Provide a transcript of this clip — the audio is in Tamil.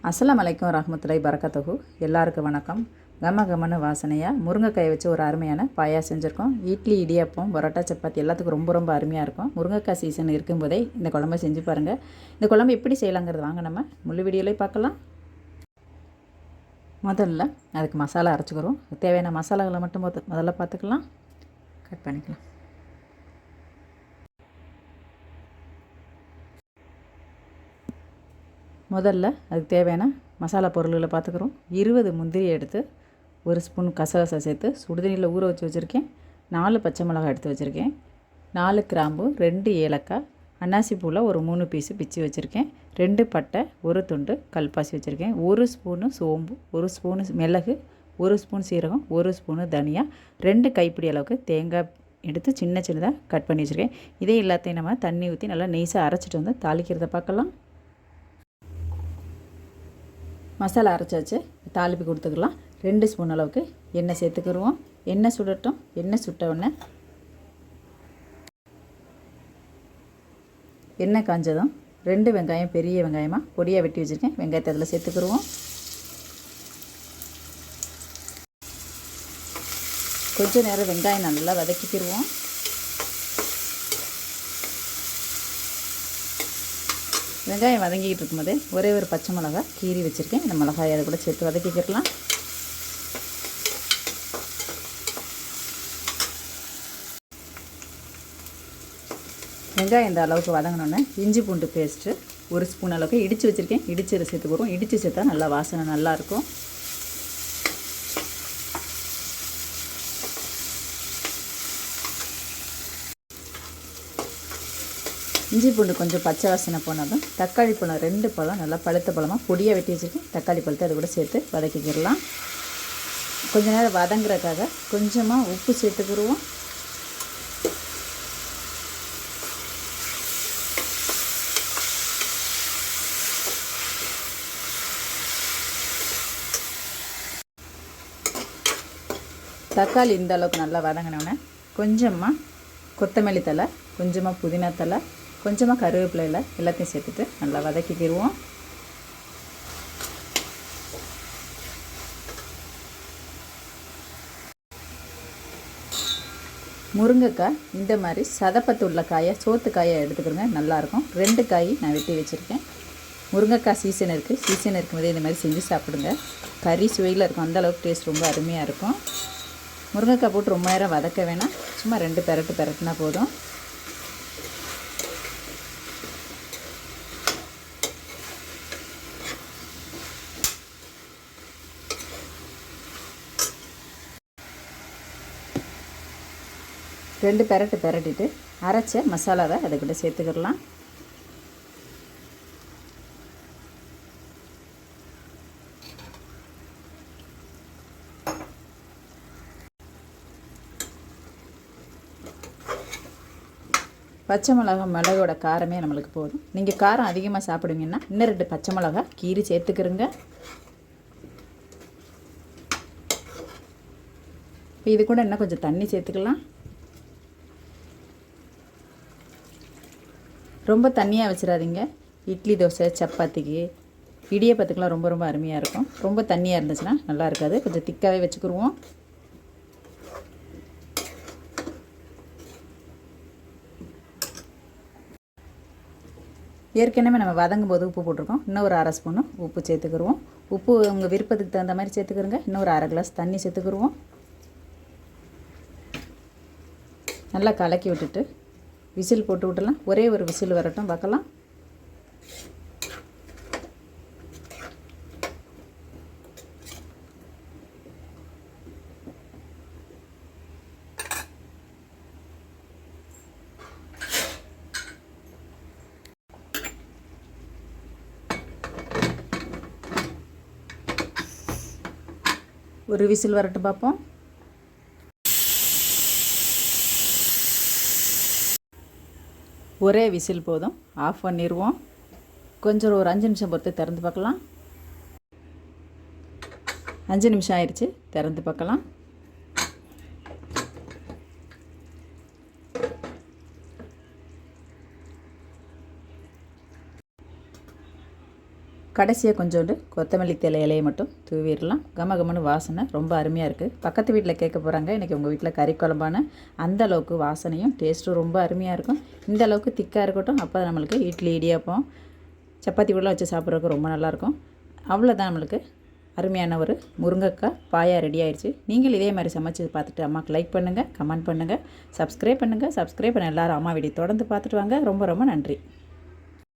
அஸ்ஸலாமு அலைக்கும் ரஹ்மத்துல்லாஹி பரக்கத்துஹு. எல்லாருக்கும் வணக்கம். கம வாசனையாக முருங்கைக்காயை வச்சு ஒரு அருமையான பாயா செஞ்சுருக்கோம். இட்லி, இடியாப்பம், பரோட்டா, சப்பாத்தி எல்லாத்துக்கும் ரொம்ப அருமையாக இருக்கும். முருங்கைக்காய் சீசன் இருக்கும்போதே இந்த குழம்பை செஞ்சு பாருங்கள். இந்த குழம்பு எப்படி செய்யலாங்கிறது வாங்க நம்ம முழு வீடியோலேயே பார்க்கலாம். முதல்ல அதுக்கு மசாலா அரைச்சிக்கிறோம். தேவையான மசாலாகளை மட்டும் முதல்ல பார்த்துக்கலாம். கட் பண்ணிக்கலாம். முதல்ல அதுக்கு தேவையான மசாலா பொருள்களை பார்த்துக்கிறோம். 20 முந்திரி எடுத்து 1 ஸ்பூன் கசகசா சேர்த்து சுடுதண்ணியில் ஊற வச்சு வச்சுருக்கேன். 4 பச்சை மிளகாய் எடுத்து வச்சுருக்கேன். 4 கிராம்பு, 2 ஏலக்காய், அன்னாசி பூவில் ஒரு 3 பீஸு பிச்சு வச்சுருக்கேன். 2 பட்டை, 1 துண்டு கல்பாசி வச்சுருக்கேன். 1 ஸ்பூனு சோம்பு, 1 ஸ்பூனு மிளகு, 1 ஸ்பூன் சீரகம், 1 ஸ்பூனு தனியா, 2 கைப்பிடி அளவுக்கு தேங்காய் எடுத்து சின்னதாக கட் பண்ணி வச்சுருக்கேன். இதே எல்லாத்தையும் நம்ம தண்ணி ஊற்றி நல்லா நெய்ஸாக அரைச்சிட்டு வந்து தாளிக்கிறத பார்க்கலாம். மசாலா அரைச்சாச்சு. தாளிப்பு கொடுத்துக்கலாம். 2 ஸ்பூன் அளவுக்கு எண்ணெய் சேர்த்துக்கிடுவோம். எண்ணெய் சுடட்டும். எண்ணெய் சுட்ட உடனே எண்ணெய் காஞ்சதும் 2 வெங்காயம், பெரிய வெங்காயமாக பொடியாக வெட்டி வச்சுருக்கேன். வெங்காயத்தை அதில் சேர்த்துக்கிடுவோம். கொஞ்சம் நேரம் வெங்காயம் நல்லா வதக்கிக்கிடுவோம். வெங்காயம் வதங்கிக்கிட்டு இருக்கும்போதே ஒரே ஒரு பச்சை மிளகாய் கீறி வச்சுருக்கேன். இந்த மிளகாயை அதை கூட சேர்த்து வதக்கிக்கிடலாம். வெங்காயம் இந்த அளவுக்கு வதங்கினோன்னே இஞ்சி பூண்டு பேஸ்ட்டு 1 ஸ்பூன் அளவுக்கு இடித்து வச்சுருக்கேன். இடித்து அதை சேர்த்துக்கிறோம். இடித்து சேர்த்தா நல்லா வாசனை நல்லாயிருக்கும். இஞ்சி பூண்டு கொஞ்சம் பச்சை வாசனை போனதும் தக்காளி பழம் 2 பழம் நல்லா பழுத்த பழமாக பொடியாக வெட்டி வச்சுருக்கேன். தக்காளி பழத்தை அது கூட சேர்த்து வதக்கிக்கிடலாம். கொஞ்ச நேரம் வதங்குறதுக்காக கொஞ்சமாக உப்பு சேர்த்துக்கிடுவோம். தக்காளி இந்த அளவுக்கு நல்லா வதங்கினோன்னே கொஞ்சமாக கொத்தமல்லி தழை, கொஞ்சமாக புதினா தழை, கொஞ்சமாக கருவேப்பிலை எல்லாத்தையும் சேர்த்துட்டு நல்லா வதக்கிக்கிடுவோம். முருங்கைக்காய் இந்த மாதிரி சதப்பத்து உள்ள காயை, சோத்து காயை எடுத்துக்கிறோங்க. நல்லாயிருக்கும். 2 காய் நான் வெட்டி வச்சுருக்கேன். முருங்கைக்காய் சீசன் இருக்குது. சீசன் இருக்கும்போதே இந்த மாதிரி செஞ்சு சாப்பிடுங்க. கறி சுவையில் இருக்கும். அந்தளவுக்கு டேஸ்ட் ரொம்ப அருமையாக இருக்கும். முருங்கைக்காய் போட்டு ரொம்ப நேரம் வதக்க வேணாம். சும்மா 2 பெரட்டுனா போதும். ரெண்டு பெரட்டிட்டு அரைச்ச மசாலாவை அதை கூட சேர்த்துக்கிடலாம். பச்சை மிளகோட காரமே நம்மளுக்கு போதும். நீங்கள் காரம் அதிகமாக சாப்பிடுவீங்கன்னா இன்னும் 2 பச்சை மிளகா கீரி சேர்த்துக்கிறங்க. இப்போ இது கூட இன்னும் கொஞ்சம் தண்ணி சேர்த்துக்கலாம். ரொம்ப தண்ணியாக வச்சிடாதீங்க. இட்லி, தோசை, சப்பாத்திக்கு, இடியாப்பத்துக்கெலாம் ரொம்ப அருமையாக இருக்கும். ரொம்ப தண்ணியாக இருந்துச்சுன்னா நல்லா இருக்காது. கொஞ்சம் திக்காகவே வச்சுக்கிடுவோம். ஏற்கனவே நம்ம வதங்கும் போது உப்பு போட்டிருக்கோம். இன்னும் ஒரு 1/2 ஸ்பூனு உப்பு சேர்த்துக்கிடுவோம். உப்பு உங்கள் விருப்பத்துக்கு தகுந்த மாதிரி சேர்த்துக்கிறோங்க. இன்னும் ஒரு 1/2 கிளாஸ் தண்ணி சேர்த்துக்கிடுவோம். நல்லா கலக்கி விட்டுட்டு விசில் போட்டு விடலாம். ஒரே ஒரு விசில் வரட்டும், பார்க்கலாம். ஒரு விசில் வரட்டும் பார்ப்போம். ஒரே விசில் போதும். ஆஃப் பண்ணிடுவோம். கொஞ்சம் ஒரு 5 நிமிஷம் பொறுத்து திறந்து பார்க்கலாம். 5 நிமிஷம் ஆயிடுச்சு. திறந்து பார்க்கலாம். கடைசியாக கொஞ்சோண்டு கொத்தமல்லி தழை இலையை மட்டும் தூவிடலாம். கமகமன்னு வாசனை ரொம்ப அருமையாக இருக்குது. பக்கத்து வீட்டில் கேட்க போகிறாங்க, இன்றைக்கி உங்கள் வீட்டில் கறி குழம்பான அந்த அளவுக்கு வாசனையும் டேஸ்ட்டும் ரொம்ப அருமையாக இருக்கும். இந்த அளவுக்கு திக்காக இருக்கட்டும். அப்போ நம்மளுக்கு இட்லி, இடியாப்பம், சப்பாத்தி கூட வச்சு சாப்பிட்றதுக்கு ரொம்ப நல்லாயிருக்கும். அவ்வளோதான், நம்மளுக்கு அருமையான ஒரு முருங்கைக்காய் பாயா ரெடி ஆயிடுச்சு. நீங்கள் இதே மாதிரி சமைச்சு பார்த்துட்டு அம்மாவுக்கு லைக் பண்ணுங்கள், கமெண்ட் பண்ணுங்கள், சப்ஸ்கிரைப் பண்ண எல்லோரும் அம்மா வீடியோ தொடர்ந்து பார்த்துட்டு வாங்க. ரொம்ப ரொம்ப நன்றி.